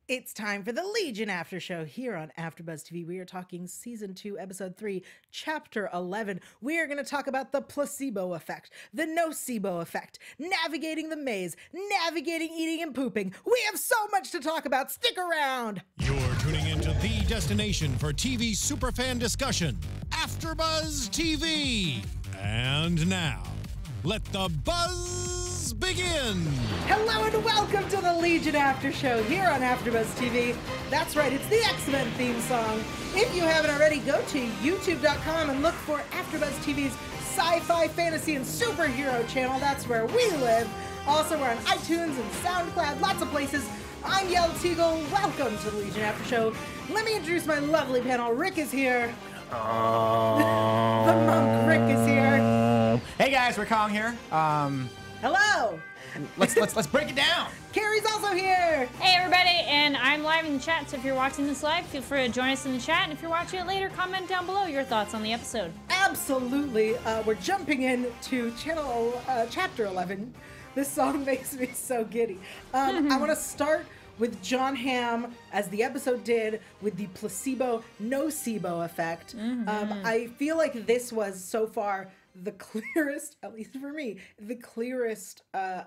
It's time for the Legion After Show here on AFTERBUZZ TV. We are talking Season 2, Episode 3, Chapter 11. We are going to talk about the placebo effect, the nocebo effect, navigating the maze, navigating eating and pooping. We have so much to talk about. Stick around. You're tuning into the destination for TV superfan discussion, AFTERBUZZ TV. And now, let the buzz begin. Hello and welcome to the Legion After Show here on AFTERBUZZ TV. That's right, it's the X-Men theme song. If you haven't already, go to youtube.com and look for AFTERBUZZ TV's sci-fi, fantasy, and superhero channel. That's where we live. Also, we're on iTunes and SoundCloud, lots of places. I'm Yael Tygiel. Welcome to the Legion After Show. Let me introduce my lovely panel. Rick is here. The monk Rick is here. Hey guys, we're Kong here. Hello. Let's break it down. Carrie's also here. Hey everybody, and I'm live in the chat, so if you're watching this live, feel free to join us in the chat, and if you're watching it later, comment down below your thoughts on the episode. Absolutely. We're jumping in to chapter 11. This song makes me so giddy. I want to start with John Hamm, as the episode did, with the placebo-nocebo effect. I feel like this was, so far, the clearest, at least for me, the clearest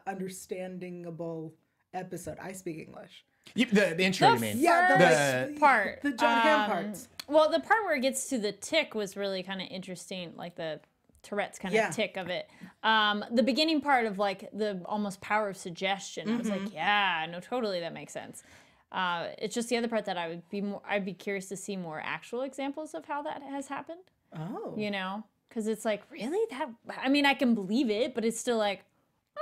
understandable episode. I speak English. The intro, you mean? Yeah, the part. The John Hamm parts. Well, the part where it gets to the tick was really kind of interesting, like the Tourette's kind of tick of it. The beginning part of like the almost power of suggestion, I was like, yeah, no, totally, that makes sense. It's just the other part that I'd be curious to see more actual examples of how that has happened. Oh. You know? Because it's like, really? I mean, I can believe it, but it's still like,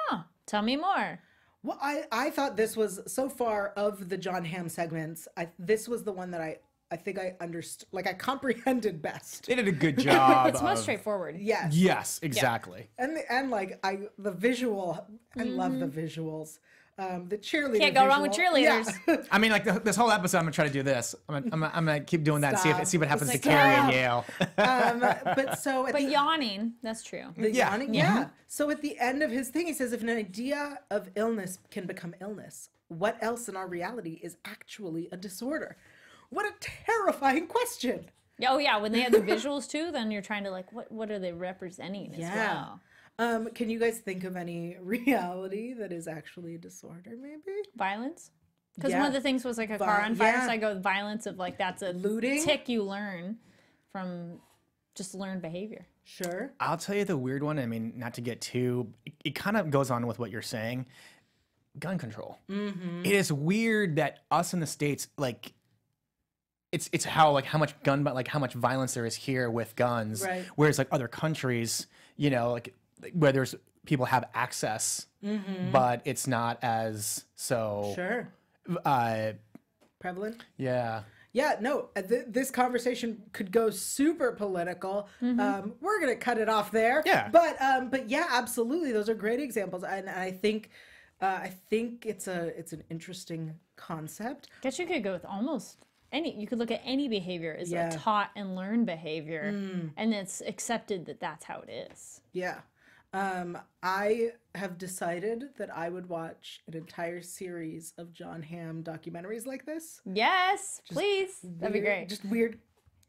oh, tell me more. Well, I thought this was, so far of the John Hamm segments, this was the one that I think I understood, like I comprehended best. They did a good job. It's most straightforward. Yes. Yes, exactly. Yeah. And like the visual, I love the visuals. The cheerleader. Can't go wrong with cheerleaders. Yeah. I mean, like this whole episode, I'm gonna try to do this. I'm gonna keep doing that Stop. and see what happens Just to like, Carrie and Yale. But Yawning, that's true. the Yeah. yawning, yeah. So at the end of his thing, he says, if an idea of illness can become illness, what else in our reality is actually a disorder? What a terrifying question. Oh yeah, when they have the visuals too, then you're trying to like, what are they representing as well? Can you guys think of any reality that is actually a disorder, maybe? Violence? Because one of the things was like a car on fire, so I go with violence of like, that's a looting tick you learn from just learned behavior. Sure. I'll tell you the weird one. I mean, not to get too, it kind of goes on with what you're saying. Gun control. It is weird that us in the States, like, it's how much violence there is here with guns, right? Whereas like other countries, you know, like where there's people have access, but it's not as so prevalent. Yeah. Yeah, no, this conversation could go super political. We're gonna cut it off there. Yeah. But yeah, absolutely, those are great examples, and I think it's an interesting concept. I guess you could go with almost any. You could look at any behavior as a taught and learned behavior, and it's accepted that that's how it is. Yeah. I have decided that I would watch an entire series of John Hamm documentaries like this. Yes, please. That'd be great. Just weird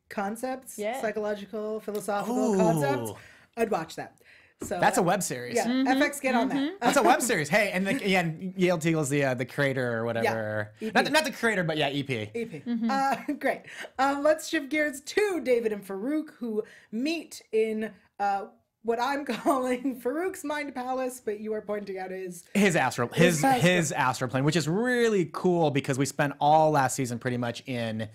concepts, Yeah. psychological, philosophical concepts. I'd watch that. So That's a web series. Yeah, FX, get on that. That's a web series. Hey, and Yael Tygiel's the creator or whatever. EP. Not the creator, but yeah, EP. EP. Great. Let's shift gears to David and Farouk, who meet in what I'm calling Farouk's mind palace, but you are pointing out his astral plane, which is really cool because we spent all last season pretty much in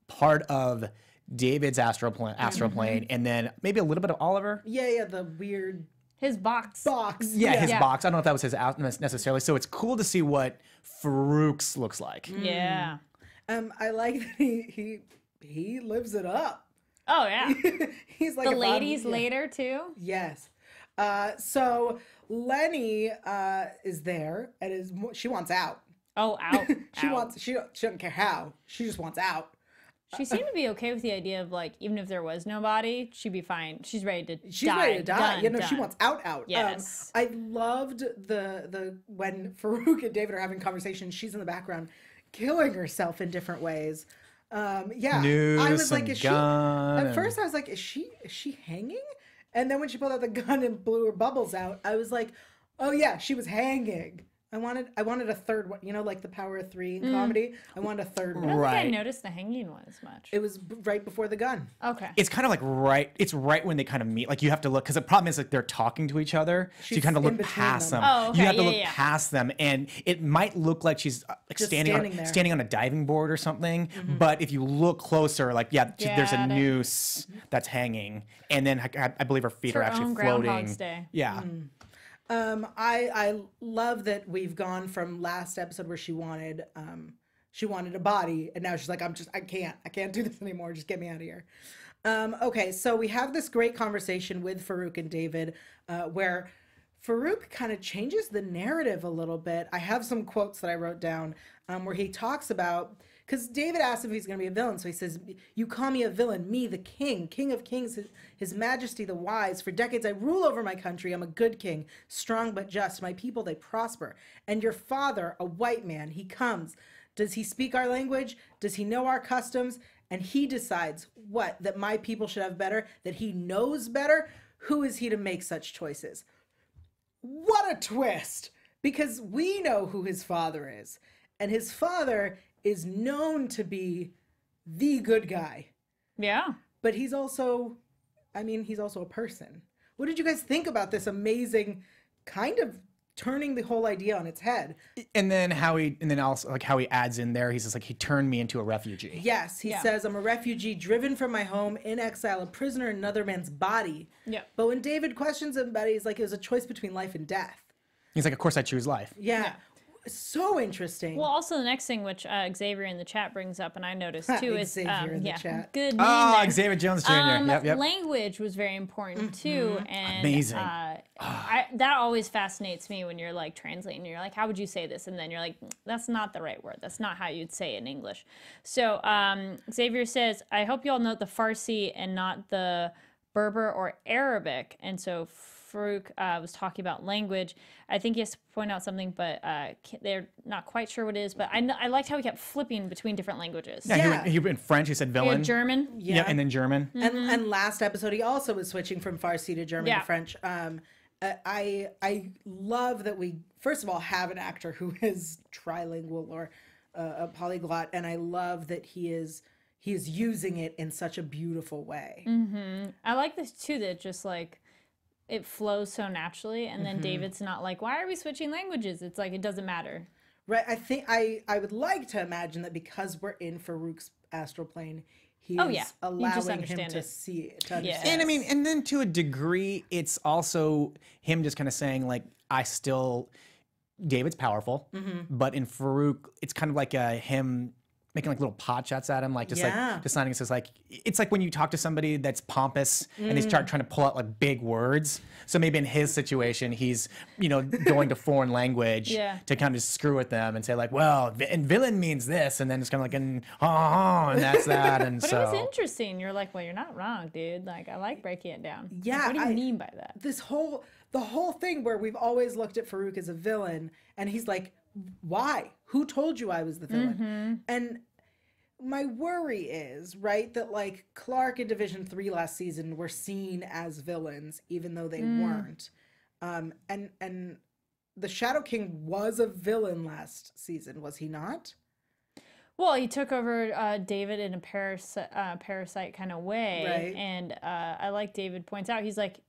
part of David's astral plane, and then maybe a little bit of Oliver. Yeah, the weird His box. Yeah, his box. I don't know if that was his out necessarily. So it's cool to see what Farouk's looks like. Yeah. I like that he lives it up. Oh yeah. He's like the ladies later too. Yes. So Lenny is there and she wants out. Oh, out. She doesn't care how. She just wants out. She seemed to be okay with the idea of like, even if there was nobody, she'd be fine. She's ready to die. She's ready to die. Done, She wants out. Yes. I loved the when Farouk and David are having conversations, she's in the background killing herself in different ways. Yeah, Noose I was like, and is she? At first, I was like, is she hanging? And then when she pulled out the gun and blew her bubbles out, I was like, oh yeah, she was hanging. I wanted a third one, you know, like the power of three in comedy. I wanted a third one. I don't think I noticed the hanging one as much. It was right before the gun. Okay. It's kind of like it's right when they kind of meet. Like you have to look, because the problem is like they're talking to each other. So you kind of look past them. Oh, okay. You have to look past them, and it might look like she's like Just standing on a diving board or something. But if you look closer, like there's a noose that's hanging, and then I believe her feet are actually floating. Yeah. I love that we've gone from last episode where she wanted a body, and now she's like, I can't do this anymore. Just get me out of here. Okay, so we have this great conversation with Farouk and David, where Farouk kind of changes the narrative a little bit. I have some quotes that I wrote down, where he talks about, because David asked if he's going to be a villain. So he says, you call me a villain, me, the king, king of kings, his majesty, the wise. For decades, I rule over my country. I'm a good king, strong but just. My people, they prosper. And your father, a white man, he comes. Does he speak our language? Does he know our customs? And he decides what? That my people should have better? That he knows better? Who is he to make such choices? What a twist! Because we know who his father is. And his father is known to be the good guy. Yeah. But he's also a person. What did you guys think about this amazing kind of turning the whole idea on its head? And then how he adds in there, he's just like, he turned me into a refugee. Yes, he says, I'm a refugee driven from my home, in exile, a prisoner in another man's body. Yeah. But when David questions him about it, he's like, it was a choice between life and death. He's like, of course I choose life. Yeah. So interesting. Well, also the next thing, which Xavier in the chat brings up, and I noticed too, is Xavier in the chat. Good. Xavier Jones Jr. Yep. Language was very important too, and amazing. That always fascinates me when you're like translating. You're like, how would you say this? And then you're like, that's not the right word. That's not how you'd say it in English. So Xavier says, I hope you all note the Farsi and not the Berber or Arabic. And so Farouk was talking about language. I think he has to point out something, but they're not quite sure what it is. But I liked how he kept flipping between different languages. Yeah, he went French, he said villain. German. Yeah, and then German. And last episode, he also was switching from Farsi to German to French. I love that we, first of all, have an actor who is trilingual or a polyglot, and I love that he is using it in such a beautiful way. I like this too, that just like it flows so naturally, and then David's not like, why are we switching languages? It's like, it doesn't matter. Right. I think I would like to imagine that because we're in Farouk's astral plane, he's allowing him to see it. To understand. And I mean, and then to a degree, it's also him just kind of saying like, David's powerful, but in Farouk, it's kind of like him making like little pot shots at him, like deciding, it's like, it's like when you talk to somebody that's pompous and they start trying to pull out like big words. So maybe in his situation, he's, going to foreign language to kind of screw with them and say like, well, and villain means this. And then it's kind of like, and that's that. And but it was interesting. You're like, well, you're not wrong, dude. Like, I like breaking it down. Yeah. Like, what do you mean by that? The whole thing where we've always looked at Farouk as a villain, and he's like, why? Who told you I was the villain? And my worry is, right, that like Clark in Division 3 last season were seen as villains, even though they weren't. And the Shadow King was a villain last season, was he not? Well, he took over David in a parasite kind of way. Right. And I like David points out, he's like,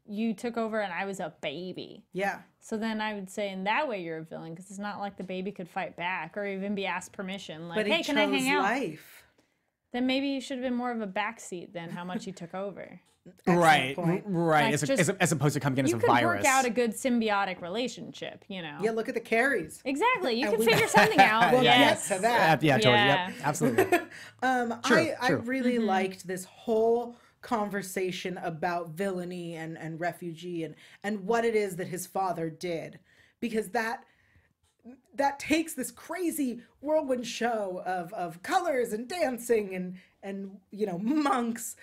you took over and I was a baby. Yeah. So then I would say in that way you're a villain, because it's not like the baby could fight back or even be asked permission. Like, hey, can I hang out? Life. Then maybe you should have been more of a backseat than how much he took over. Right. Like, as opposed to coming in as a virus. You could work out a good symbiotic relationship, Yeah, look at the Carries. Exactly. You can figure something out. We'll get to that. Yeah, totally. Yep, absolutely. I really liked this whole conversation about villainy and refugee and what it is that his father did, because that takes this crazy whirlwind show of colors and dancing and monks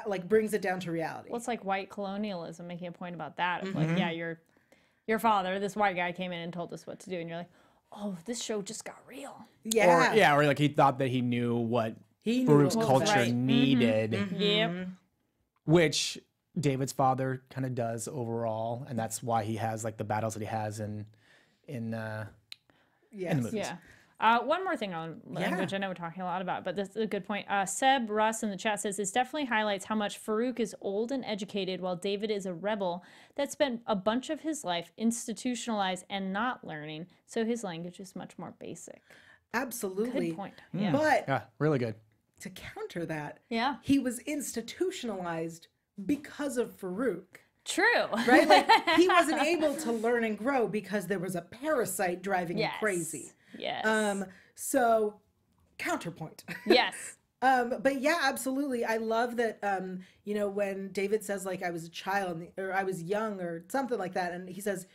like brings it down to reality. Well, it's like white colonialism, making a point about that of like, yeah, your father, this white guy, came in and told us what to do, and you're like, oh, this show just got real. Yeah. Or like he thought that he knew what He knew Farouk's what was culture right. needed, Yep. which David's father kind of does overall, and that's why he has like the battles that he has in the movies. Yeah. One more thing on language. I know we're talking a lot about, but this is a good point. Seb Russ in the chat says, this definitely highlights how much Farouk is old and educated while David is a rebel that spent a bunch of his life institutionalized and not learning, so his language is much more basic. Absolutely. Good point. Yeah. But Yeah, really good. to counter that, Yeah. he was institutionalized because of Farouk. True. Right? Like, he wasn't able to learn and grow because there was a parasite driving him crazy. Yes. So, counterpoint. Yes. But yeah, absolutely. I love that, you know, when David says, like, I was a child, or I was young, or something like that, and he says,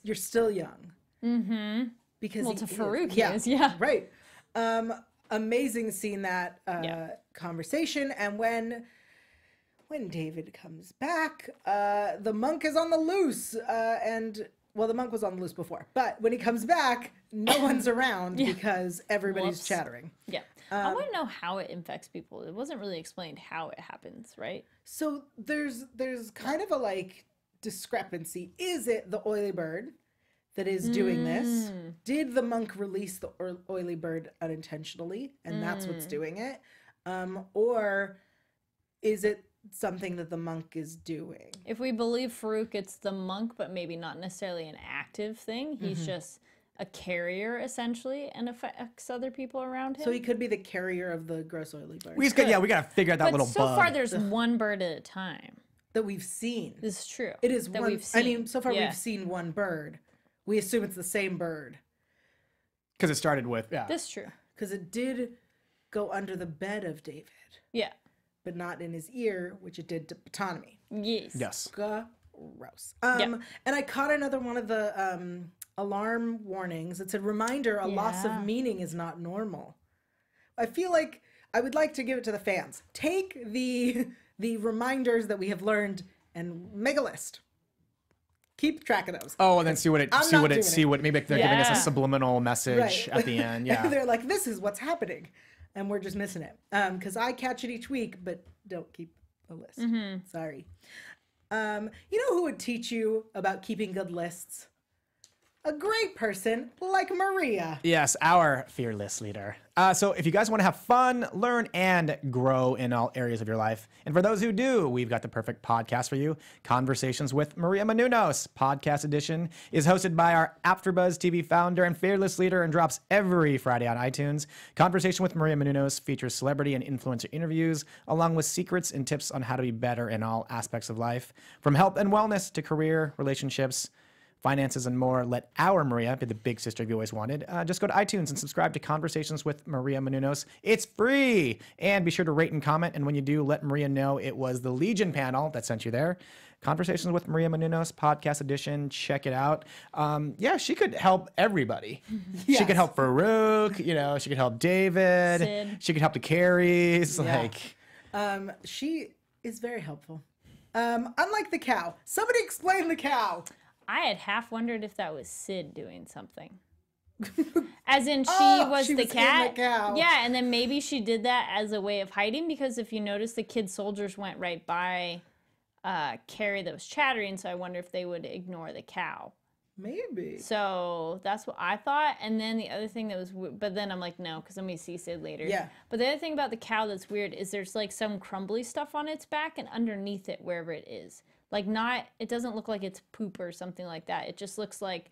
you're still young. Mm-hmm. Because Well, to Farouk, he is, yeah. Right. Amazing seeing that conversation. And when David comes back, the monk is on the loose, well, the monk was on the loose before, but when he comes back, no one's around because everybody's chattering. Yeah. I want to know how it infects people. It wasn't really explained how it happens, right? So there's kind of a like discrepancy. Is it the oily bird that is doing this? Did the monk release the oily bird unintentionally and that's what's doing it? Or is it something that the monk is doing? If we believe Farouk, it's the monk, but maybe not necessarily an active thing. He's just a carrier, essentially, and affects other people around him. So he could be the carrier of the gross oily bird We got to figure out that but little so bug. far, there's one bird at a time. that we've seen. This is true. It is that one. we've seen. I mean, so far we've seen one bird. We assume it's the same bird Because it started with, This is true. because it did go under the bed of David, Yeah. but not in his ear, which it did to Ptolemy. Yes. Yes. Gross. And I caught another one of the alarm warnings. It said, reminder, a loss of meaning is not normal. I feel like I would like to give it to the fans. Take the reminders that we have learned and make a list. Keep track of those. Oh, and then maybe they're giving us Yeah. a subliminal message Right. at the end. Yeah. They're like, this is what's happening. And we're just missing it. Because I catch it each week, but don't keep a list. Sorry. You know who would teach you about keeping good lists? A great person like Maria. Yes, our fearless leader. So if you guys want to have fun, learn, and grow in all areas of your life, and for those who do, we've got the perfect podcast for you. Conversations with Maria Menounos. Podcast edition is hosted by our AfterBuzz TV founder and fearless leader and drops every Friday on iTunes. Conversation with Maria Menounos features celebrity and influencer interviews, along with secrets and tips on how to be better in all aspects of life. From health and wellness to career, relationships, finances, and more. Let our Maria be the big sister you always wanted. Just go to iTunes and subscribe to Conversations with Maria Menounos. It's free. And be sure to rate and comment. And when you do, let Maria know it was the Legion panel that sent you there. Conversations with Maria Menounos, podcast edition. Check it out. She could help everybody. Yes. She could help Farouk. She could help David. Sid. She could help the Carries. Yeah. She is very helpful. Unlike the cow. Somebody explain the cow. I had half wondered if that was Sid doing something. As in, she was in the the cat. cow. Yeah, and then maybe she did that as a way of hiding, because if you notice, the kid soldiers went right by Carrie that was chattering, so I wonder if they would ignore the cow. Maybe. So that's what I thought. And then the other thing that was, but then I'm like, no, because I'm going to see Sid later. Yeah. But the other thing about the cow that's weird is there's like some crumbly stuff on its back and underneath it, wherever it is. Like it doesn't look like it's poop or something like that. It just looks like,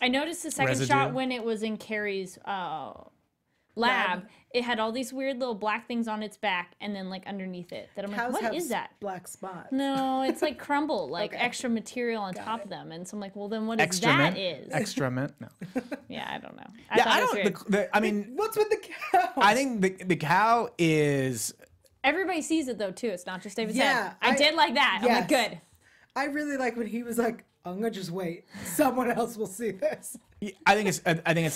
I noticed the second Residue. shot when it was in Carrie's lab, it had all these weird little black things on its back and then like underneath it that I'm Cows like, what have is that? black spots. No, it's like crumble, like Okay. extra material on top of them. And so I'm like, well, then what is Excrement. that is? Excrement. No. Yeah, I don't know. I It was weird. don't. I mean, What's with the cow? I think the cow is. Everybody sees it though too. It's not just David's Yeah, head. I did like that. I'm like, yes. good. I really like when he was like, I'm gonna just wait. Someone else will see this. I think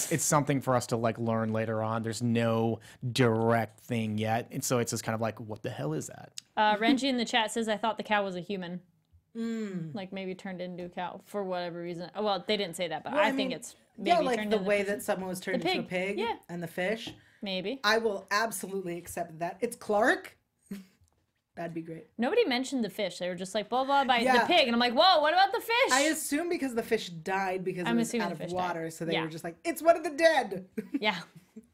it's something for us to like learn later on. There's no direct thing yet, and so it's just kind of like, what the hell is that? Renji in the chat says, I thought the cow was a human. Like maybe turned into a cow for whatever reason. Well, they didn't say that, but Well, I think it's maybe yeah, like turned the into way that someone was turned The into a pig. pig Yeah. and the fish. maybe. I will absolutely accept that. It's Clark. That'd be great. Nobody mentioned the fish. They were just like blah blah by Yeah. the pig, and I'm like, whoa, what about the fish? I assume because the fish died because it I'm was assuming out the of fish water, died. so they Yeah. were just like, it's one of the dead. Yeah,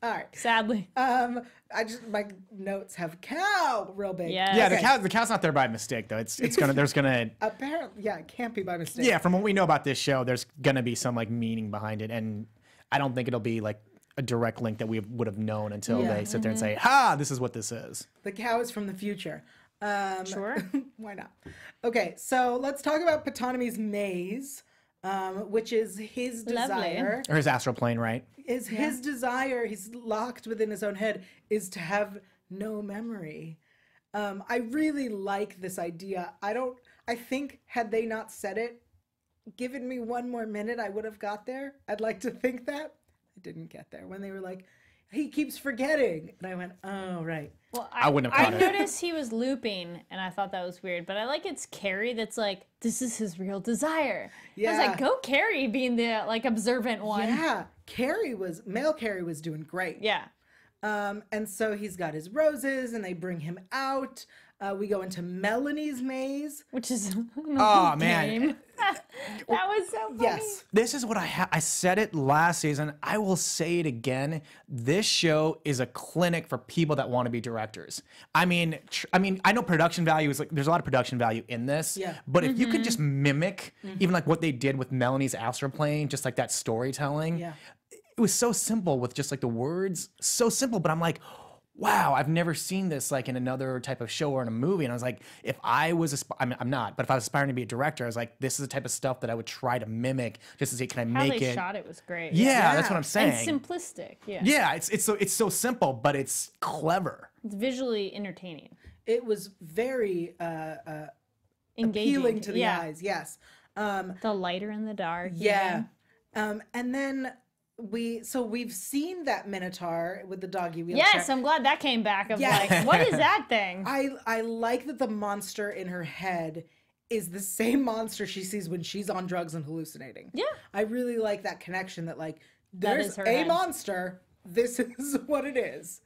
All right. sadly. My notes have cow real big. Yes. Yeah, Okay. the cow's not there by mistake though. It's gonna there's gonna Apparently, yeah, it can't be by mistake. yeah, from what we know about this show, there's gonna be some like meaning behind it, and I don't think it'll be like a direct link that we would have known until Yeah. they sit there and say, "Ha, this is what this is." The cow is from the future. Sure. Why not? Okay, so let's talk about Ptolemy's maze, which is his Lovely. desire. Or his astral plane, right? His desire, he's locked within his own head, is to have no memory. I really like this idea. I think had they not said it, given me one more minute, I would have got there. I'd like to think that. I didn't get there. When they were like, he keeps forgetting. And I went, oh, right. Well, I wouldn't have caught I it. noticed he was looping, and I thought that was weird. But I like it's Carrie that's like, this is his real desire. I was Yeah. like, go Carrie being the like observant one. Yeah, male Carrie was doing great. Yeah. And so he's got his roses and they bring him out. We go into Melanie's maze. Which is Oh man, game. That was so funny. Yes. this is what I said it last season. I will say it again. This show is a clinic for people that want to be directors. I mean, I know production value is like there's a lot of production value in this. Yeah. But if you could just mimic even like what they did with Melanie's astral plane, just like that storytelling. Yeah. It was so simple with just like the words, so simple. But I'm like, wow, I've never seen this like in another type of show or in a movie. And I was like, if I was, I'm not, but if I was aspiring to be a director, I was like, this is the type of stuff that I would try to mimic just to see, can I How make they it? shot it was great. Yeah, that's what I'm And saying. simplistic. Yeah. Yeah, it's so simple, but it's clever. It's visually entertaining. It was very Engaging. appealing to the Yeah. eyes. Yes. The lighter in the dark. Yeah. even. And then we've seen that Minotaur with the doggy wheelchair. Yes, I'm glad that came back. Of Yes. like, what is that thing? I like that the monster in her head is the same monster she sees when she's on drugs and hallucinating. Yeah. I really like that connection that like there's is her a head. monster. This is what it is.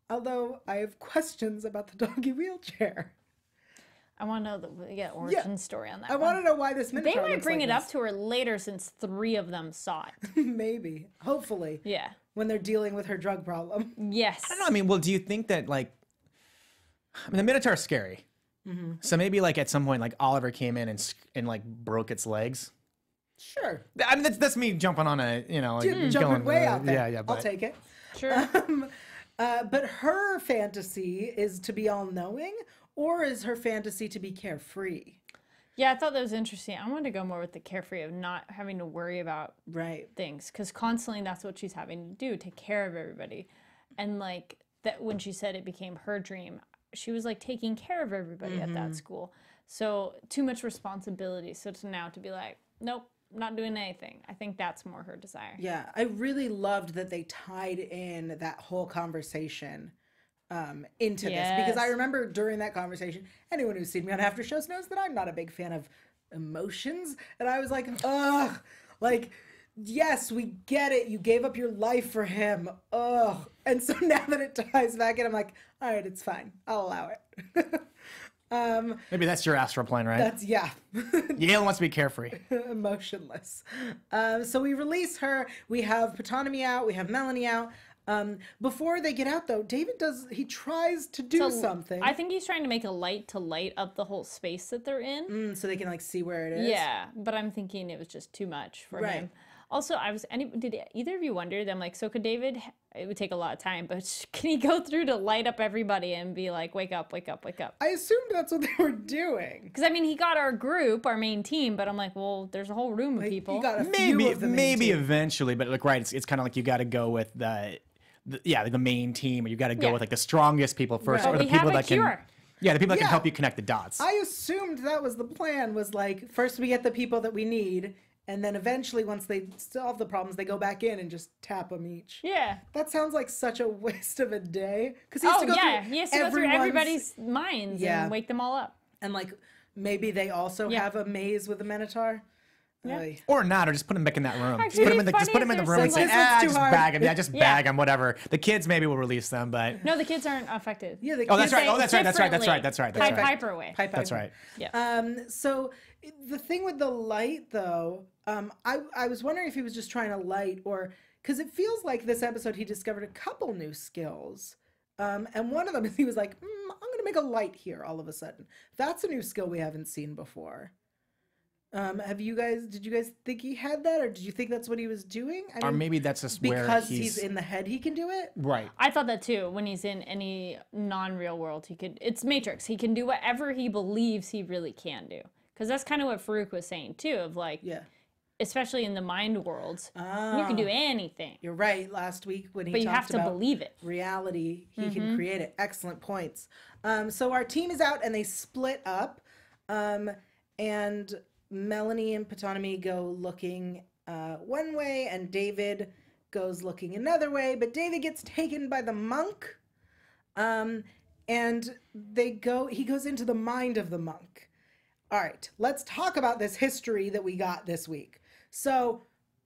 Although I have questions about the doggy wheelchair. I want to know the origin story on that. I want to know why this They Minotaur might looks bring like it up this. to her later since 3 of them saw it. Maybe. Hopefully. Yeah. When they're dealing with her drug problem. Yes. I don't know. I mean, well, do you think that like, I mean, the Minotaur is scary. So maybe like at some point, like Oliver came in and like broke its legs. Sure. I mean, that's me jumping on a, like, Jumping going, way out there. Yeah, I'll but take it. Sure. But her fantasy is to be all-knowing, or is her fantasy to be carefree? Yeah, I thought that was interesting. I wanted to go more with the carefree of not having to worry about Right. things, because constantly that's what she's having to do, take care of everybody. And like that, when she said it became her dream, she was like taking care of everybody at that school. So too much responsibility. So to now to be like, nope, not doing anything. I think that's more her desire. Yeah, I really loved that they tied in that whole conversation into this, because I Yes. remember during that conversation, anyone who's seen me on after shows knows that I'm not a big fan of emotions, and I was like, ugh, like, yes, we get it, you gave up your life for him, ugh. And so now that it ties back in, I'm like, all right, it's fine, I'll allow it. maybe that's your astral plane, right? That's, yeah. Yael wants to be carefree. Emotionless. So we release her. We have Ptonomy out. We have Melanie out. Before they get out, though, David tries to do something. I think he's trying to make a light to light up the whole space that they're in. So they can like see where it is. Yeah, but I'm thinking it was just too much for Right. him. Also, did either of you wonder? I'm like, so could David? It would take a lot of time, but can he go through to light up everybody and be like, wake up, wake up, wake up? I assumed that's what they were doing. Because I mean, he got our group, our main team, but I'm like, well, there's a whole room of Like, people. you got a few Maybe of the main team. eventually, but like right, it's kind of like you got to go with the main team, or you got to go Yeah. with like the strongest people first, Right. or But the we people have a that can. cure. Yeah, the people that Yeah. can help you connect the dots. I assumed that was the plan. Was like first we get the people that we need, and then eventually once they solve the problems, they go back in and just tap them each. Yeah. That sounds like such a waste of a day because he has Oh to go yeah, through he has to go through everyone's- everybody's minds Yeah. and wake them all up. and like maybe they also have a maze with a Minotaur. Yeah. Or not, or just put him back in that room. Actually, Just put him in the room and say, Sometimes it's too just hard. bag him. Yeah, just Yeah. bag him, whatever. The kids maybe will release them, but No, the kids aren't affected. Yeah, the oh, that's kids- right. Oh, that's right. Differently. That's right. Pied Piper way. Pipe That's Piper. right. Yeah. So the thing with the light, though, I was wondering if he was just trying to light, or because it feels like this episode he discovered a couple new skills, and one of them is he was like, I'm gonna make a light here all of a sudden. That's a new skill we haven't seen before. Did you guys think he had that, or did you think that's what he was doing? I Or mean, maybe that's just where because he's in the head, he can do it. Right. I thought that too. When he's in any non-real world, it's Matrix. He can do whatever he believes he really can do. Because that's kind of what Farouk was saying too. Of like, especially in the mind worlds, you can do anything. You're right. Last week when he But you talked have to about believe it. reality, he can create it. Excellent points. So our team is out and they split up, and Melanie and Ptonomy go looking one way, and David goes looking another way. But David gets taken by the monk, and he goes into the mind of the monk. All right, let's talk about this history that we got this week. So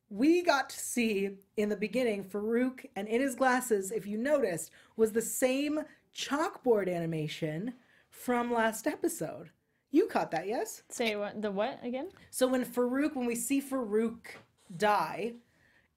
we got to see in the beginning, Farouk, and in his glasses, if you noticed, was the same chalkboard animation from last episode. You caught that, yes? Say what again? So when we see Farouk die,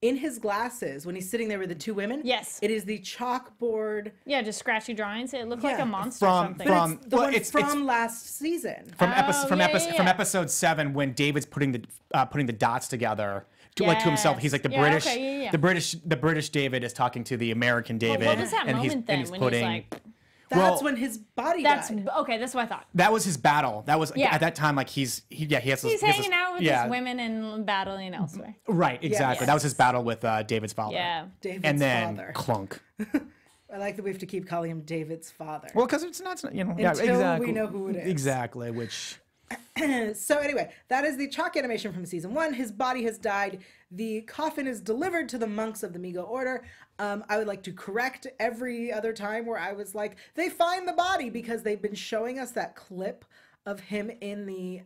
in his glasses, when he's sitting there with the two women, Yes. it is the chalkboard. Yeah, just scratchy drawings. It looked like Yeah. a monster or something. It's the one it's from last season. from yeah. episode 7 when David's putting the dots together to himself. He's like the Yeah, British okay, yeah. the British David is talking to the American David. What was that and moment then he's when putting he's like, That's well, when his body that's died. okay, that's what I thought. that was his battle. That was Yeah. at that time like he has He's this, hanging out with yeah. his women and battling elsewhere. Right, exactly. Yes. That was his battle with David's father. Yeah. David's And then father. clunk. I like that we have to keep calling him David's father. Well, because it's not, Until exactly. we know who it is. Exactly, which So anyway, that is the chalk animation from season 1. His body has died. The coffin is delivered to the monks of the Migo Order. I would like to correct every other time where I was like, they find the body, because they've been showing us that clip of him in the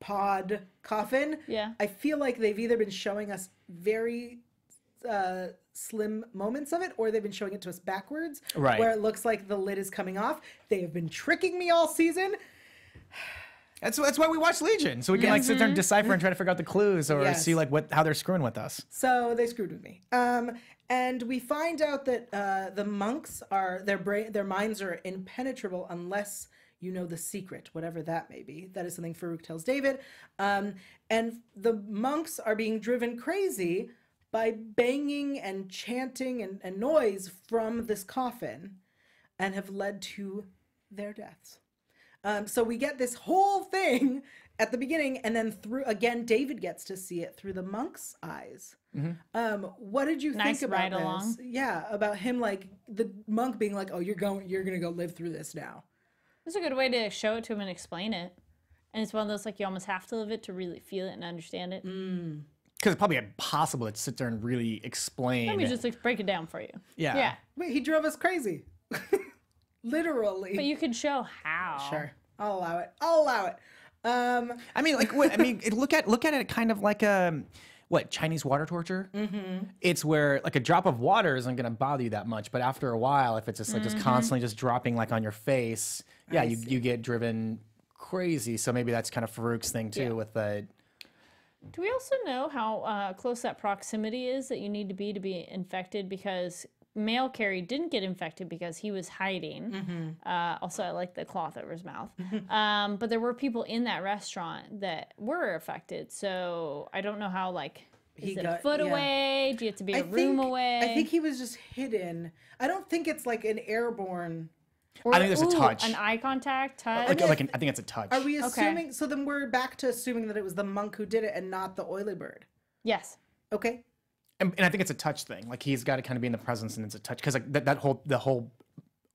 pod coffin. Yeah. I feel like they've either been showing us very slim moments of it, or they've been showing it to us backwards, Right. where it looks like the lid is coming off. They have been tricking me all season. that's why we watch Legion, so we can like sit there and decipher and try to figure out the clues or Yes. see like how they're screwing with us. So they screwed with me. And we find out that the monks their minds are impenetrable unless you know the secret, whatever that may be. That is something Farouk tells David. And the monks are being driven crazy by banging and chanting and noise from this coffin, and have led to their deaths. So we get this whole thing at the beginning, and then David gets to see it through the monk's eyes. What did you Nice think about ride this? along. Yeah, about him, like the monk being like, "Oh, you're gonna go live through this now." It's a good way to show it to him and explain it. And it's one of those like you almost have to live it to really feel it and understand it. Because it's probably impossible to sit there and really explain. Let me just break it down for you. Yeah. Yeah. Wait, he drove us crazy, literally. But you could show how. Sure, I'll allow it. I'll allow it. I mean, like, look at it kind of like Chinese water torture. Mm-hmm. It's where like a drop of water isn't going to bother you that much, but after a while, if it's just like just constantly just dropping like on your face, yeah, you get driven crazy. So maybe that's kind of Farouk's thing too with the. Do we also know how close that proximity is that you need to be infected? Because male Carrie didn't get infected because he was hiding. Also, I like the cloth over his mouth. But there were people in that restaurant that were affected. So I don't know how, like, is it a foot away? Do you have to be a room away? I think he was just hidden. I don't think it's like an airborne. Or, I think there's a touch. An eye contact, touch. I think it's a touch. Are we assuming? So then we're back to assuming that it was the monk who did it and not the oily bird. Yes. Okay. And I think it's a touch thing. Like he's got to kind of be in the presence, and it's a touch because like the whole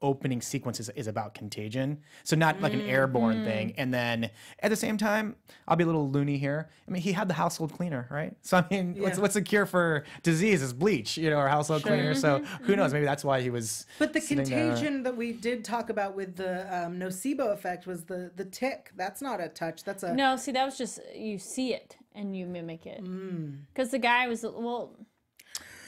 opening sequence is about contagion. So not like an airborne thing. And then at the same time, I'll be a little loony here. I mean, he had the household cleaner, right? So I mean, what's the cure for disease is bleach, or household cleaner. So who knows? Maybe that's why he was. But the contagion that we did talk about with the nocebo effect was the tick. That's not a touch. That's a No, see, that was just you see it and you mimic it. Because the guy was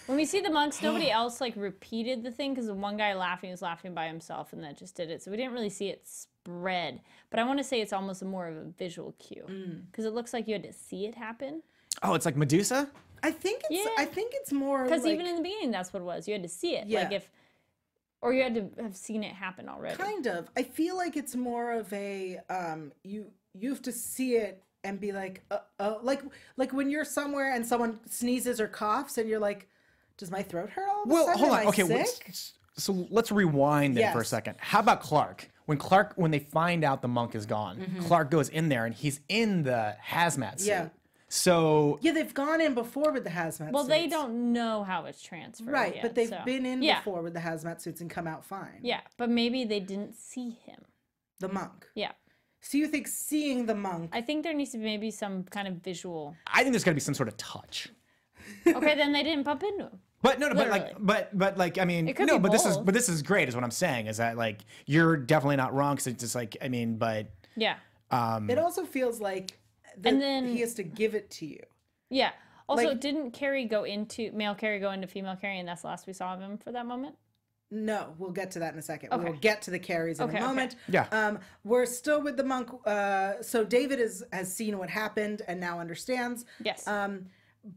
when we see the monks, nobody else like repeated the thing because the one guy was laughing by himself and that just did it. So we didn't really see it spread. But I want to say it's almost more of a visual cue because it looks like you had to see it happen. Oh, it's like Medusa? I think it's more because like, even in the beginning, that's what it was. You had to see it. Yeah. Or you had to have seen it happen already. Kind of. I feel like it's more of a you have to see it and be like like when you're somewhere and someone sneezes or coughs and you're like, does my throat hurt all of a sudden? Hold on. Am I Okay, sick? so let's rewind then for a second. How about Clark? When they find out the monk is gone, Clark goes in there and he's in the hazmat suit. Yeah. So Yeah, they've gone in before with the hazmat Well, suits. they don't know how it's transferred. Right, yet, but they've so. been in before with the hazmat suits and come out fine. Yeah, but maybe they didn't see him. The monk. Yeah. So you think seeing the monk? I think there needs to be maybe some kind of visual. I think there's got to be some sort of touch. Okay, then they didn't bump into him. But no, Literally. but like I mean, It could no, be but both. this is great, is what I'm saying. Is that like you're definitely not wrong because it's just like I mean, but Yeah. It also feels like that And then- he has to give it to you. Yeah. Also, Like- didn't male Carrie go into female Carrie, and that's the last we saw of him for that moment? No, we'll get to that in a second. Okay. We'll get to the carries in Okay, a moment. Yeah. We're still with the monk. So David has seen what happened and now understands. Yes.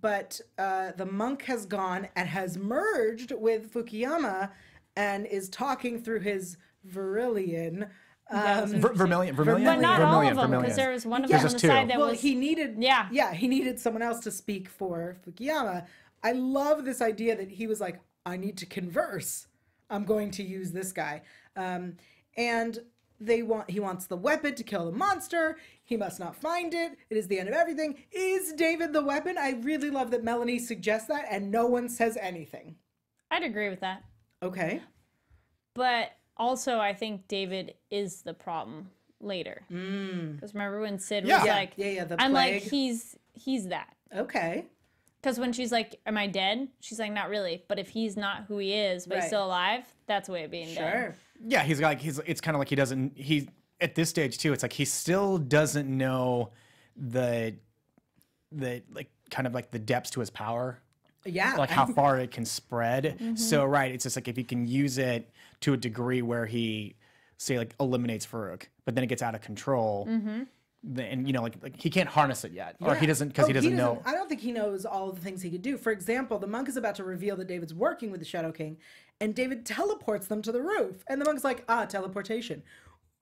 But the monk has gone and has merged with Fukuyama and is talking through his Verillion. Vermilion. but not all of them, Vermilion. because there was one of Yeah. them on There's the two. side that Well, was. he needed Yeah. he needed someone else to speak for Fukuyama. I love this idea that he was like, I need to converse. I'm going to use this guy. And he wants the weapon to kill the monster. He must not find it. It is the end of everything. Is David the weapon? I really love that Melanie suggests that and no one says anything. I'd agree with that. Okay. But also, I think David is the problem later. Because remember when Sid was like, the I'm like, plague. he's that. Okay. Because when she's like, am I dead? She's like, not really. But if he's not who he is, but he's Right. still alive, that's a way of being dead. Sure. Yeah, it's kind of like he at this stage too, it's like he still doesn't know the like kind of like the depths to his power. Yeah. Like how far it can spread. So right, it's just like if he can use it to a degree where he say like eliminates Farouk, but then it gets out of control. Then like he can't harness it yet, or he doesn't because he doesn't know. I don't think he knows all of the things he could do. For example, the monk is about to reveal that David's working with the Shadow King, and David teleports them to the roof. And the monk's like, teleportation.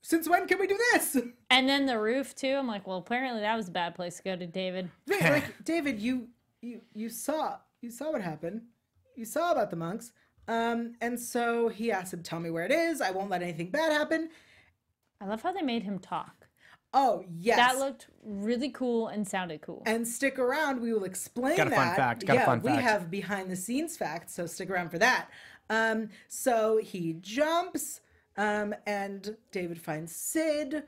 Since when can we do this? And then the roof too. I'm like, well, apparently that was a bad place to go to David. Right, like, David, you saw what happened. You saw about the monks. And so he asked him, tell me where it is. I won't let anything bad happen. I love how they made him talk. Oh, yes. That looked really cool and sounded cool. And stick around. We will explain Got a fun fact. We have behind the scenes facts, so stick around for that. So he jumps, and David finds Sid.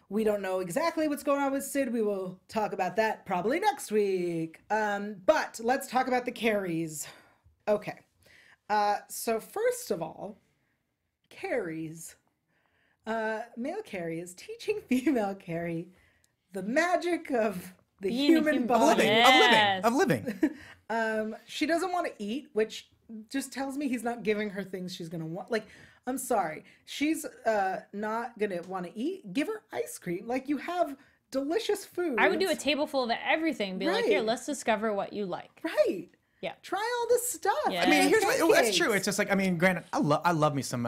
We don't know exactly what's going on with Sid. We will talk about that probably next week. But let's talk about the Carries. Okay. So first of all, Carries. Male Carrie is teaching female Carrie the magic of the human body. Of living. She doesn't want to eat, which just tells me he's not giving her things she's going to want. Like, I'm sorry. She's not going to want to eat. Give her ice cream. Like, you have delicious food. I would do a table full of everything. Be like, here, Right. let's discover what you like. Right. Yeah. Try all this stuff. Yeah. I mean, here's what, that's Pancakes. true. It's just like I mean, granted, I love me some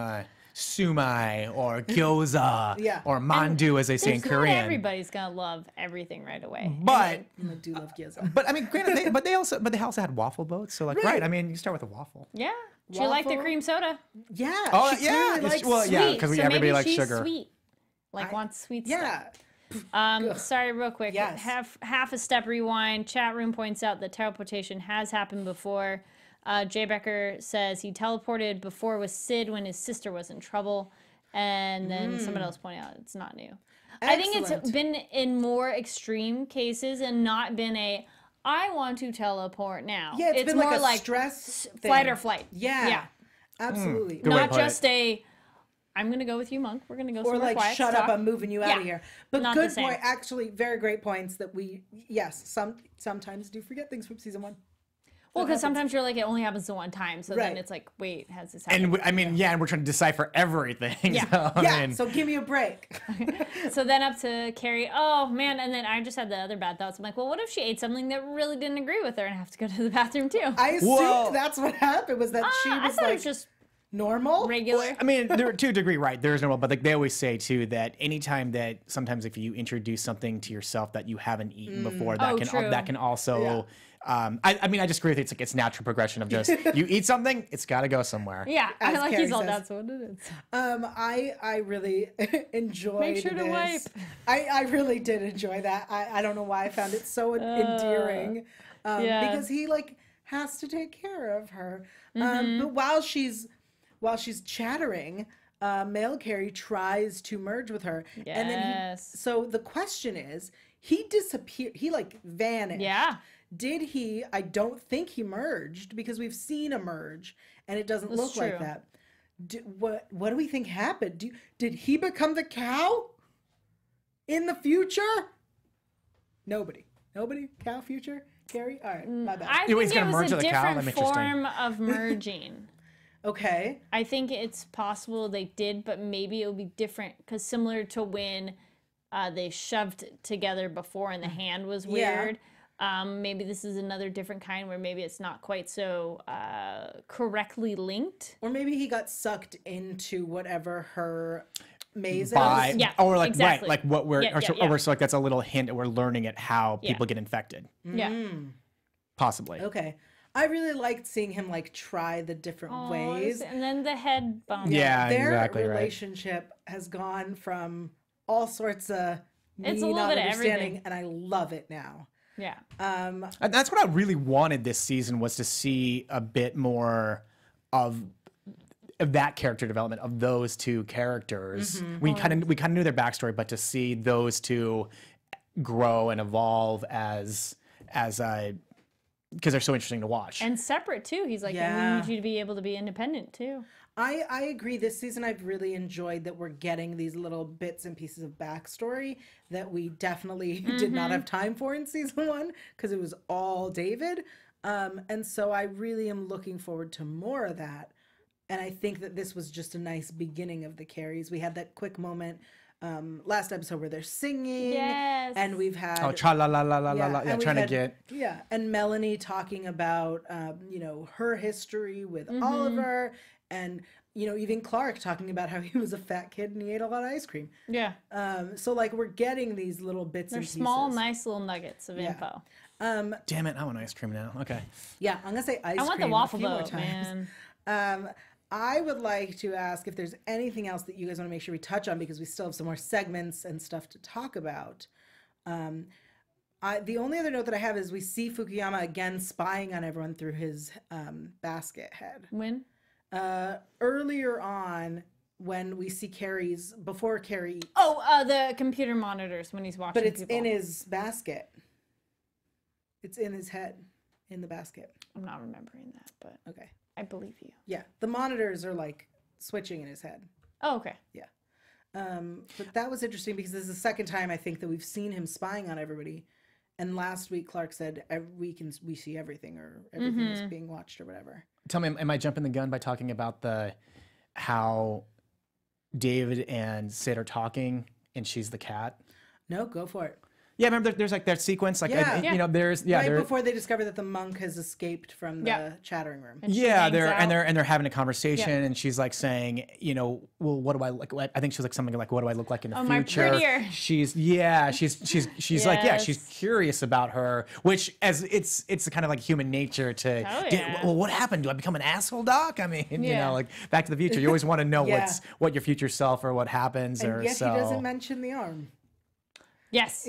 sumai or gyoza Yeah. or mandu as they say in Not Korean. everybody's gonna love everything right away. But I do love gyoza. but I mean, granted, they also had waffle boats. So like, right? I mean, you start with a waffle. Yeah. She liked the Waffle. cream soda. Yeah. Oh she yeah, clearly it's- likes well, yeah, Sweet. because So everybody maybe likes she's sugar. sweet. Wants sweet stuff. Yeah. Sorry, real quick. Yes. Half a step rewind. Chat room points out that teleportation has happened before. Jay Becker says he teleported before with Sid when his sister was in trouble. And then someone else pointed out it's not new. Excellent. I think it's been in more extreme cases and not been a, I want to teleport now. Yeah, it's been more like a stress thing. flight or flight. Yeah. Absolutely. Good way to Not put just a, I'm going to go with you, Monk. We're going to go Or somewhere like, quiet. shut talk. up, I'm moving you out of here. But Not the good same. point. Actually, very great points that we, sometimes do forget things from season 1. Well, because sometimes you're like, it only happens the one time. So Right. then it's like, wait, has this happened? And and we're trying to decipher everything. Yeah. So, I Yeah, mean, so give me a break. So then up to Carrie, oh man, and then I just had the other bad thoughts. I'm like, well, what if she ate something that really didn't agree with her and have to go to the bathroom too? I assumed Whoa. that's what happened, was that she I was thought like it was just normal. regular. I mean, there to a degree, right? There is no, but like they always say too that anytime that sometimes if you introduce something to yourself that you haven't eaten before, that Oh, can true. that can also. I mean, I just agree with you. It's like it's natural progression of just you eat something, it's got to go somewhere. Yeah, I As like Carrie he's all, says. that's what it is. I really enjoyed Make sure to this. wipe. I really did enjoy that. I don't know why I found it so endearing. Yeah. Because he like has to take care of her. Mm-hmm. But while she's chattering, male Carrie tries to merge with her. And then Yes. so the question is, he disappeared. He like vanished. Yeah. Did he? I don't think he merged, because we've seen a merge and it doesn't That's look like true. that. What do we think happened? Did he become the cow in the future? Nobody. Cow future? Carrie? All right, my bad. I You know, think he's it gonna was merge a with a cow? different That's interesting. form of merging. Okay. I think it's possible they did, but maybe it would be different because similar to when they shoved together before and the hand was Yeah. weird. Maybe this is another different kind where maybe it's not quite so correctly linked. Or maybe he got sucked into whatever her maze By, is. Yeah, or like exactly. right, like what we're, Yeah, or, so, yeah, yeah. or so like that's a little hint that we're learning at how Yeah. people get infected, Yeah. possibly. Okay. I really liked seeing him like try the different ways. And then the head bump. Yeah, Their exactly right. relationship has gone from all sorts of It's a me little not bit of understanding, everything. and I love it now. Yeah. And that's what I really wanted this season, was to see a bit more of that character development of those two characters. We kind of knew their backstory, but to see those two grow and evolve as because they're so interesting to watch. And separate too. He's like, Yeah. we need you to be able to be independent too. I agree. This season, I've really enjoyed that we're getting these little bits and pieces of backstory that we definitely did not have time for in season 1, because it was all David. And so I really am looking forward to more of that. And I think that this was just a nice beginning of the Carries. We had that quick moment last episode where they're singing. Yes. And we've had... Oh, tra la la la la la la. and Yeah, we've trying to had- get. Yeah, and Melanie talking about, her history with Oliver, and, even Clark talking about how he was a fat kid and he ate a lot of ice cream. Yeah. So, like, we're getting these little bits They're and pieces. small, nice little nuggets of info. Damn it! I want ice cream now. Okay. Yeah, I'm going to say ice cream I want the a waffle few more boat, times. man. I would like to ask if there's anything else that you guys want to make sure we touch on, because we still have some more segments and stuff to talk about. The only other note that I have is we see Fukuyama again spying on everyone through his basket head. When? Earlier on, when we see before Carrie, Oh, the computer monitors when he's watching but it's people. in his basket. It's in his head, in the basket. I'm not remembering that, but Okay. I believe you. Yeah, the monitors are like switching in his head. Oh, okay. Yeah. But that was interesting, because this is the second time I think that we've seen him spying on everybody. And last week Clark said we see everything, or everything is being watched, or whatever. Tell me, am I jumping the gun by talking about how David and Sid are talking and she's the cat? No, go for it. Yeah, remember there's like that sequence, like Yeah. you know, there's Right there. before they discover that the monk has escaped from the Yeah. chattering room. And she Yeah, hangs they're out. and they're having a conversation, and she's like saying, well, what do I like? I think she's like something like, what do I look like in the Oh, my future? prettier. She's like, yeah, she's Yes. curious about her, which as it's kind of like human nature to. Oh, yeah. Well, what happened? Do I become an asshole, Doc? I mean, you Yeah. know, like Back to the Future, you always want to know Yeah. what your future self or what happens, And or yet so. he doesn't mention the arm. Yes.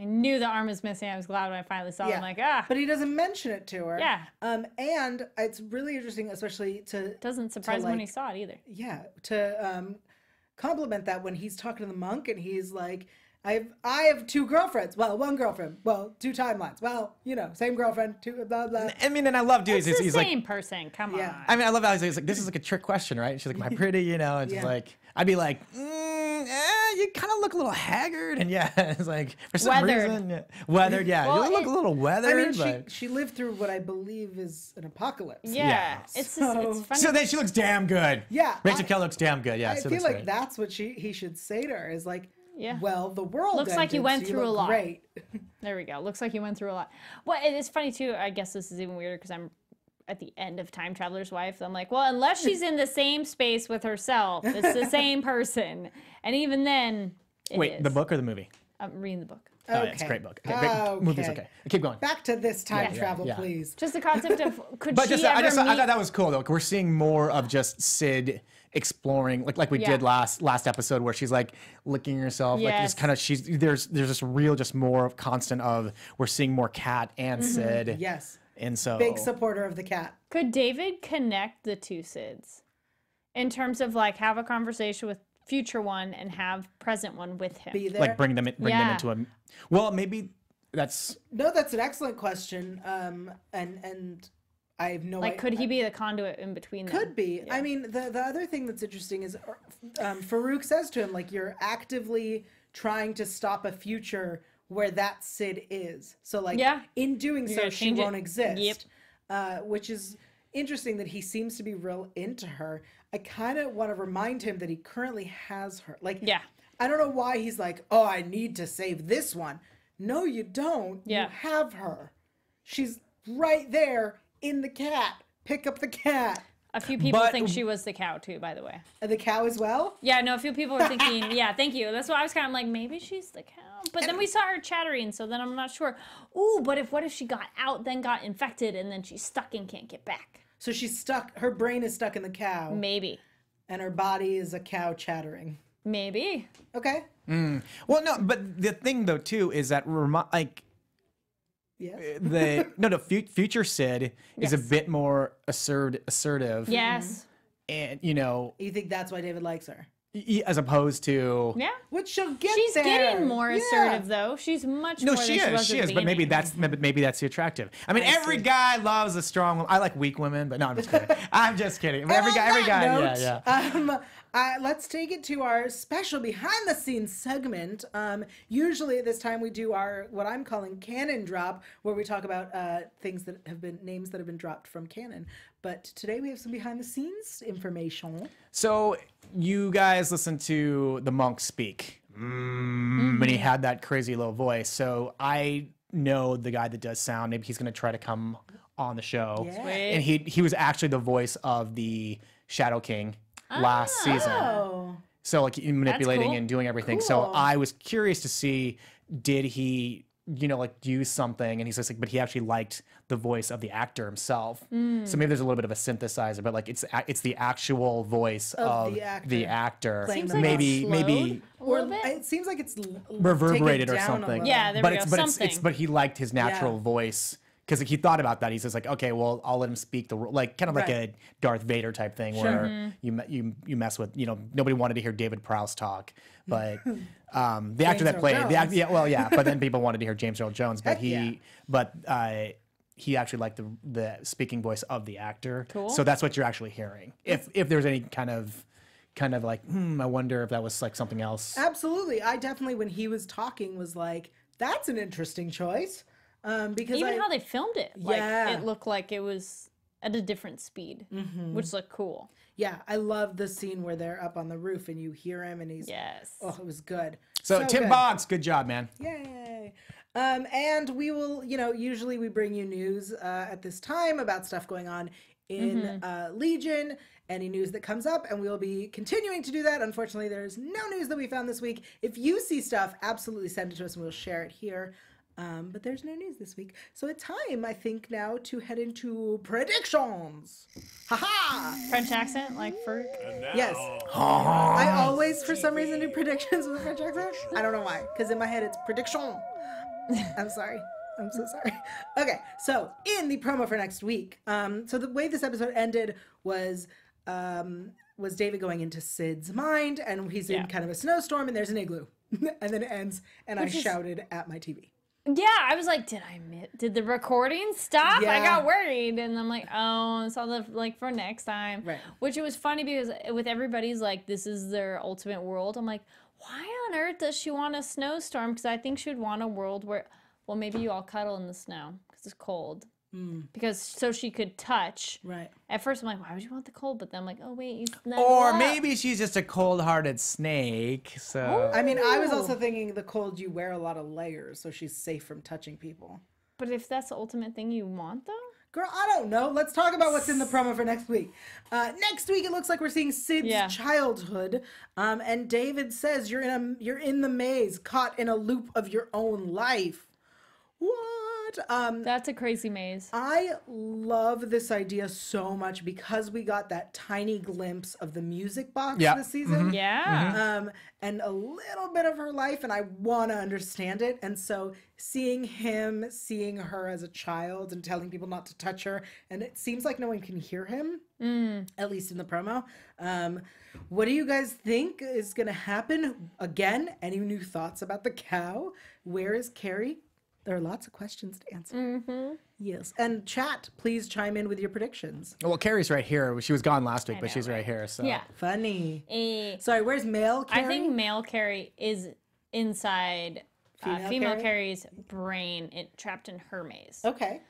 I knew the arm was missing. I was glad when I finally saw it. I'm like, ah. But he doesn't mention it to her. Yeah. And it's really interesting, especially to... Doesn't surprise me when he saw it either. Yeah. To compliment that when he's talking to the monk and he's like, I have 2 girlfriends. Well, 1 girlfriend. Well, 2 timelines. Well, you know, same girlfriend, 2 blah, blah. I mean, and I love, dude. It's He's the like... same person. Come on. I mean, I love how he's like, this is like a trick question, right? And she's like, am I pretty? You know, and she's like... I'd be like, you kind of look a little haggard, and it's like for some reason, weathered. Yeah, well, you look a little weathered. I mean, she lived through what I believe is an apocalypse. Yeah, it's funny. So then she looks damn good. Yeah, Rachel Kelly looks damn good. Yeah, I feel like that's what he should say to her is like, well, the world looks like you went through a lot. Great. There we go. Looks like you went through a lot. Well, it's funny too. I guess this is even weirder because I'm at the end of Time Traveler's Wife. I'm like, well, unless she's in the same space with herself, it's the same person. And even then, Wait, the book or the movie? I'm reading the book. Okay. Oh, yeah, it's a great book. Okay, great. Movie's okay. Keep going. Back to this time travel, please. Just the concept of I thought that was cool though. We're seeing more of just Sid exploring, like we did last episode, where she's like licking herself, like just kind of there's this real just more of constant of we're seeing more Kat and Sid. Yes. And so big supporter of the cat. Could David connect the 2 Sids in terms of like have a conversation with future one and have present one with him? Be there? Like bring them into a... Well, maybe that's... No, that's an excellent question. And I have no idea. Like, could he be the conduit in between them? Could be. Yeah. I mean, the other thing that's interesting is Farouk says to him, like, you're actively trying to stop a future where that Sid is. So, like, in doing so, she won't exist. Yep. Which is interesting that he seems to be real into her. I kind of want to remind him that he currently has her. Like, I don't know why he's like, oh, I need to save this one. No, you don't. You have her. She's right there in the cat. Pick up the cat. A few people think she was the cow too, by the way. The cow as well? Yeah, no, a few people were thinking, thank you. That's why I was kind of like, maybe she's the cow. But then we saw her chattering, so then I'm not sure. Ooh, but what if she got out, then got infected, and then she's stuck and can't get back? So she's stuck, her brain is stuck in the cow. Maybe. And her body is a cow chattering. Maybe. Okay. Well, no, but the thing though too is that future Sid is a bit more assertive. Yes. And you think that's why David likes her? As opposed to which she'll get. She's getting more assertive though. She's much more. She is, but maybe that's the attractive. I mean, every guy loves a strong woman. I like weak women, but no, I'm just kidding. I'm just kidding. Every guy. Let's take it to our special behind the scenes segment. Usually at this time we do our what I'm calling canon drop, where we talk about names that have been dropped from canon. But today we have some behind the scenes information. So you guys listened to the monk speak when he had that crazy low voice. So I know the guy that does sound. Maybe he's going to try to come on the show. Yeah. And he was actually the voice of the Shadow King last season. So like manipulating and doing everything. Cool. So I was curious to see, did he use something, and he's just like, but he actually liked the voice of the actor himself. So maybe there's a little bit of a synthesizer, but like it's the actual voice of the actor. Seems maybe or it seems like it's reverberated or something. Yeah, there we go. But he liked his natural voice. Because he thought about that, he's just like, okay, well, I'll let him speak the like kind of like a Darth Vader type thing, where you mess with nobody wanted to hear David Prowse talk, but the actor that played but then people wanted to hear James Earl Jones, but he actually liked the speaking voice of the actor. Cool. So that's what you're actually hearing. If there's any kind of like, I wonder if that was like something else. Absolutely, I definitely when he was talking was like, that's an interesting choice. Because even how they filmed it, it looked like it was at a different speed, which looked cool. Yeah, I love the scene where they're up on the roof and you hear him and he's oh, it was good. So Tim Boggs, good job, man. Yay. And we will, usually we bring you news at this time about stuff going on in Legion, any news that comes up, and we will be continuing to do that. Unfortunately, there's no news that we found this week. If you see stuff, absolutely send it to us and we'll share it here. But there's no news this week. So it's time, I think, now to head into predictions. Ha-ha! French accent, like Ferg? Yes. I always, for some reason, do predictions with a French accent. I don't know why. Because in my head, it's prediction. I'm sorry. I'm so sorry. Okay, so in the promo for next week, so the way this episode ended was David going into Sid's mind, and he's in kind of a snowstorm, and there's an igloo, and then it ends, and I shouted at my TV. Yeah, I was like, did the recording stop? Yeah. I got worried, and I'm like, oh, it's all like for next time. Right. Which it was funny because with everybody's like, this is their ultimate world. I'm like, why on earth does she want a snowstorm? Because I think she would want a world where, well, maybe you all cuddle in the snow because it's cold. Because so she could touch. Right. At first, I'm like, why would you want the cold? But then I'm like, oh wait, you Or maybe she's just a cold-hearted snake. So I mean, I was also thinking the cold, you wear a lot of layers, so she's safe from touching people. But if that's the ultimate thing you want, though. Girl, I don't know. Let's talk about what's in the promo for next week. Next week, it looks like we're seeing Sid's childhood, and David says you're in the maze, caught in a loop of your own life. What? That's a crazy maze. I love this idea so much because we got that tiny glimpse of the music box this season. Yeah. And a little bit of her life, and I want to understand it. And so seeing her as a child and telling people not to touch her, and it seems like no one can hear him, at least in the promo. What do you guys think is going to happen? Again, any new thoughts about the cow? Where is Kari? There are lots of questions to answer. Yes. And chat, please chime in with your predictions. well, Kari's right here. She was gone last week, but she's right here. So Yeah. Funny. Sorry, where's male Kari? I think male Kari is inside female Kari's brain, trapped in her maze. Okay.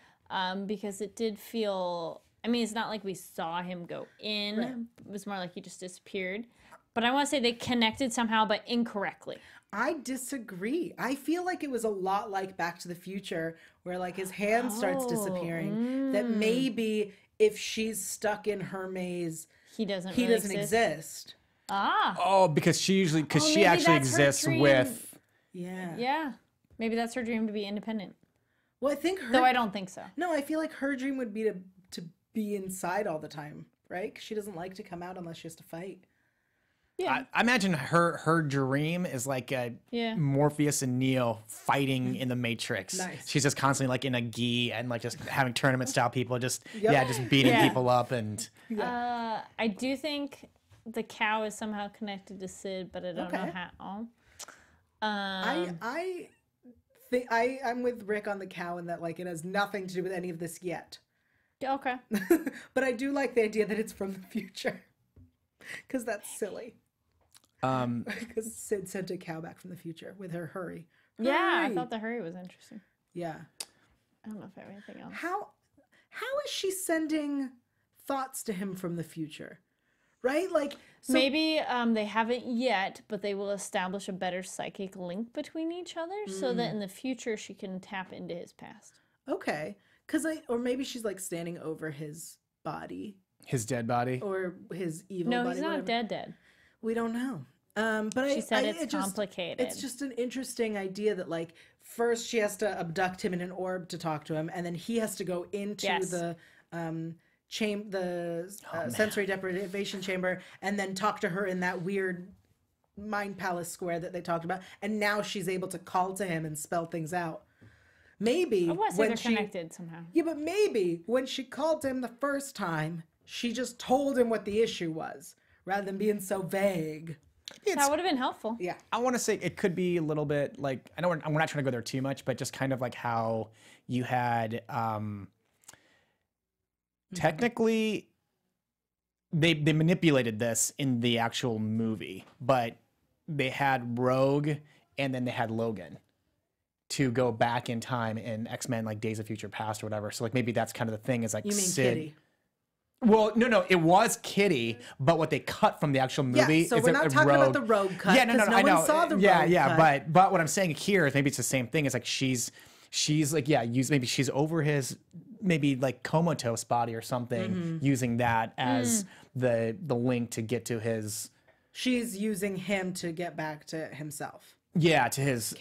Because it did feel, I mean, it's not like we saw him go in. Right. It was more like he just disappeared. But I want to say they connected somehow, but incorrectly. I disagree. I feel like it was a lot like Back to the Future, where like his hand starts disappearing. That maybe if she's stuck in her maze, He doesn't exist. Ah. Oh, because she maybe actually that's her exists dream. with. Yeah. Yeah. Maybe that's her dream, to be independent. Well, I think Though I don't think so. No, I feel like her dream would be to be inside all the time, right? 'Cause she doesn't like to come out unless she has to fight. Yeah. I imagine her dream is like a Morpheus and Neo fighting in the Matrix. Nice. She's just constantly like in a gi and like just having tournament style people, just beating people up and. I do think the cow is somehow connected to Sid, but I don't know how. I think I'm with Rick on the cow in that like it has nothing to do with any of this yet. Okay. But I do like the idea that it's from the future. Because that's silly. Because Sid sent a cow back from the future with her hurry. Yeah, I thought the hurry was interesting. Yeah. I don't know if I have anything else. How is she sending thoughts to him from the future? Right? Like maybe they haven't yet, but they will establish a better psychic link between each other so that in the future she can tap into his past. Okay. Or maybe she's like standing over his body. His dead body? Or his evil body. No, he's not dead. We don't know. But she said it's complicated. It's just an interesting idea that like first she has to abduct him in an orb to talk to him, and then he has to go into the sensory deprivation chamber and then talk to her in that weird mind palace square that they talked about, and now she's able to call to him and spell things out. Maybe when they're connected somehow. Yeah, but maybe when she called to him the first time, she just told him what the issue was rather than being so vague. That would have been helpful. Yeah. I want to say it could be a little bit like, we're not trying to go there too much, but just kind of like how you had, technically, they manipulated this in the actual movie, but they had Rogue and then they had Logan to go back in time in X-Men, like Days of Future Past or whatever. So like maybe that's kind of the thing is like You mean Sid. Kitty? Well, no, it was Kitty, but what they cut from the actual movie so is we're not talking about the Rogue cut. Yeah, no, I know. One saw the Rogue cut. But what I'm saying here is maybe it's the same thing. It's like she's like maybe she's over his maybe like comatose body or something, using that as the link to get to his. She's using him to get back to himself. Yeah, to his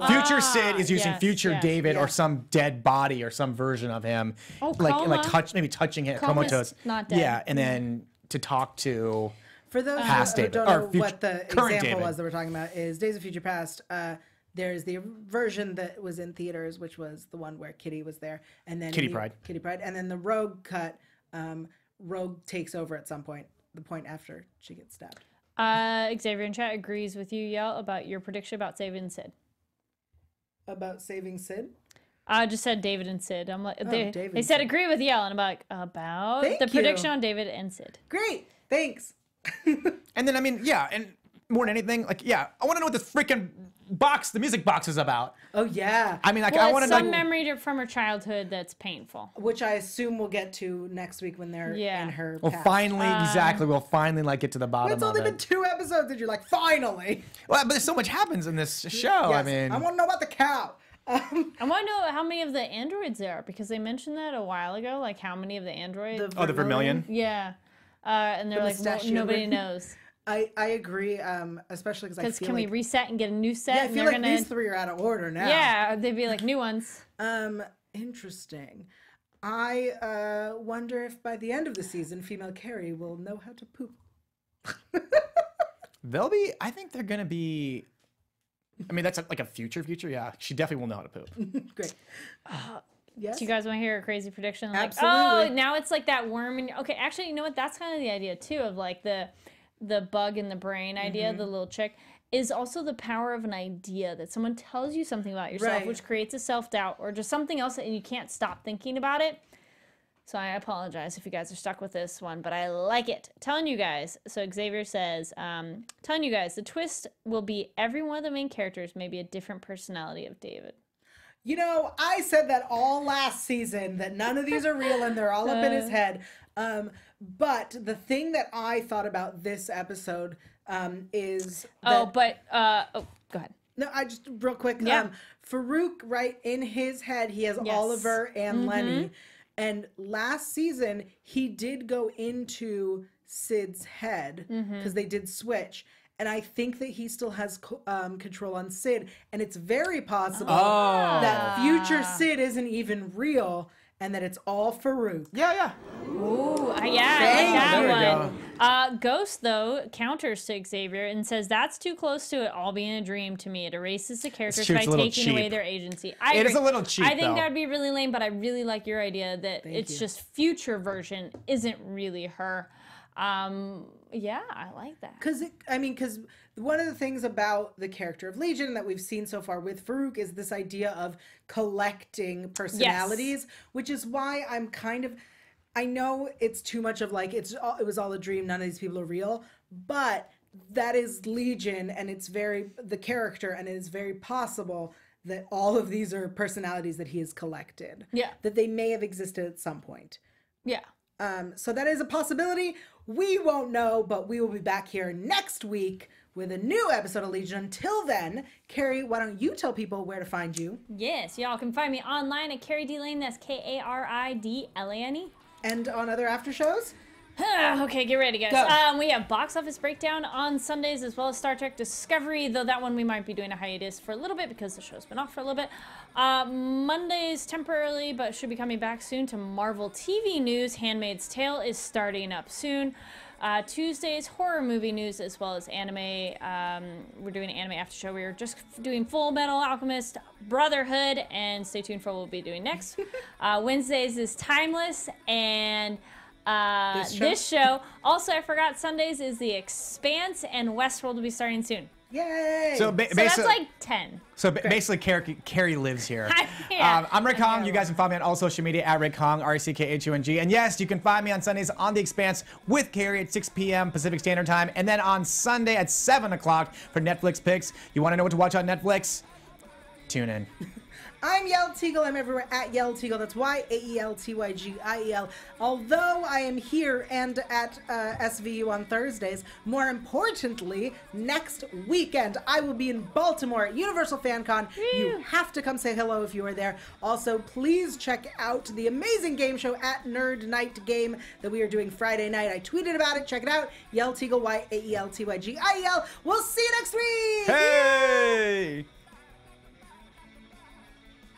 future Sid is using future David or some dead body or some version of him, maybe touching him, comatose. Not dead. Yeah, and then to talk to. For those past who David, don't or know future, what the current example David. was that we're talking about is Days of Future Past. there's the version that was in theaters, which was the one where Kitty was there, and then Kitty Pryde, and then the Rogue cut. Rogue takes over at some point. The point after she gets stabbed. Xavier in chat agrees with you, Yael, about your prediction about saving Sid. About saving Sid? I just said David and Sid. I'm like, they said Sid. agree with Yael, and I'm like, about Thank the you. prediction on David and Sid. Great, thanks. And then I mean, yeah, and more than anything, like, yeah, I want to know what this freaking box, the music box, is about. Oh yeah. I mean, like, Well, I want it's to some know. memory from her childhood that's painful. Which I assume we'll get to next week when they're in her We'll past. finally, exactly, we'll finally like get to the bottom It's of only it. been 2 episodes and you're like, finally. Well, but so much happens in this show. I Yes, mean, I want to know about the cow. I want to know how many of the androids there are, because they mentioned that a while ago, like how many of the androids. the Vermilion. Yeah. And they're like, well, mustachioed nobody one. knows. I agree, especially because I feel Can we like... reset and get a new set? Yeah, I and feel they're like gonna... these 3 are out of order now. Yeah, they'd be like new ones. Interesting. I wonder if by the end of the season, female Carrie will know how to poop. They'll be, I think they're going to be, I mean, that's like a future. Yeah. She definitely will know how to poop. Great. Yes. Do you guys want to hear a crazy prediction? Like, Absolutely. oh, now it's like that worm. Okay, actually, you know what? That's kind of the idea too of like the bug in the brain idea. The little chick is also the power of an idea that someone tells you something about yourself, Right. which creates a self-doubt or just something else and you can't stop thinking about it. So I apologize if you guys are stuck with this one, but I like it. Telling you guys. So Xavier says, telling you guys, the twist will be every one of the main characters may be a different personality of David. You know, I said that all last season, that none of these are real and they're all up in his head. But the thing that I thought about this episode is that... go ahead. No, I just, real quick. Yeah. Farouk, right, in his head, he has Yes. Oliver and Lenny. And last season, he did go into Sid's head because they did switch. And I think that he still has control on Sid. And it's very possible that future Sid isn't even real and that it's all Farouk. Yeah. Ooh, yeah, I like There that we one. Ghost, though, counters to Xavier and says that's too close to it all being a dream to me. It erases the characters true, by it's a little taking away cheap. their agency. It is agree. a little cheap, I think though. that'd be really lame, but I really like your idea that it's you. just future version isn't really her. Yeah, I like that. Because one of the things about the character of Legion that we've seen so far with Farouk is this idea of collecting personalities, which is why I'm kind of, I know it's too much of like, it was all a dream, none of these people are real, but that is Legion and it's the character, and it is very possible that all of these are personalities that he has collected. Yeah. That they may have existed at some point. Yeah. So that is a possibility. We won't know, but we will be back here next week with a new episode of Legion. Until then, Carrie, why don't you tell people where to find you? Yes, y'all can find me online at Kari D Lane. That's KaridLane. And on other after shows? Okay, get ready, guys. Go. We have Box Office Breakdown on Sundays, as well as Star Trek Discovery, though that one we might be doing a hiatus for a little bit because the show's been off for a little bit. Mondays temporarily, but should be coming back soon to Marvel TV news. Handmaid's Tale is starting up soon. Tuesdays, horror movie news, as well as anime. We're doing an anime after show. We're just doing Full Metal Alchemist, Brotherhood, and stay tuned for what we'll be doing next. Wednesdays is Timeless, and this show. Also, I forgot, Sundays is The Expanse, and Westworld will be starting soon. Yay! So, So that's like 10. So basically, Carrie lives here. Yeah. I'm Rick Hong. You guys can find me on all social media at Rick Hong, RCKHUNG. And yes, you can find me on Sundays on The Expanse with Carrie at 6 p.m. Pacific Standard Time. And then on Sunday at 7 o'clock for Netflix picks. You want to know what to watch on Netflix? Tune in. I'm Yael Tygiel. I'm everywhere at Yael Tygiel. That's YAELTYGIEL. Although I am here and at SVU on Thursdays, more importantly, next weekend I will be in Baltimore at Universal FanCon. You have to come say hello if you are there. Also, please check out the amazing game show at Nerd Night Game that we are doing Friday night. I tweeted about it. Check it out. Yael Tygiel, YAELTYGIEL. We'll see you next week. Hey!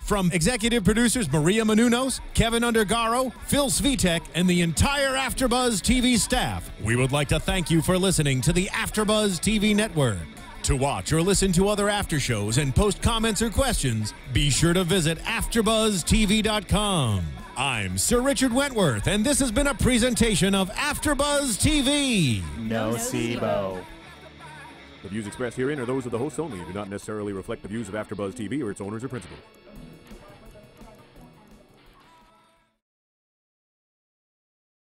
From executive producers Maria Menounos, Kevin Undergaro, Phil Svitek, and the entire AfterBuzz TV staff, we would like to thank you for listening to the AfterBuzz TV network. To watch or listen to other after shows and post comments or questions, be sure to visit AfterBuzzTV.com. I'm Sir Richard Wentworth, and this has been a presentation of AfterBuzz TV. No SIBO. The views expressed herein are those of the hosts only and do not necessarily reflect the views of AfterBuzz TV or its owners or principals.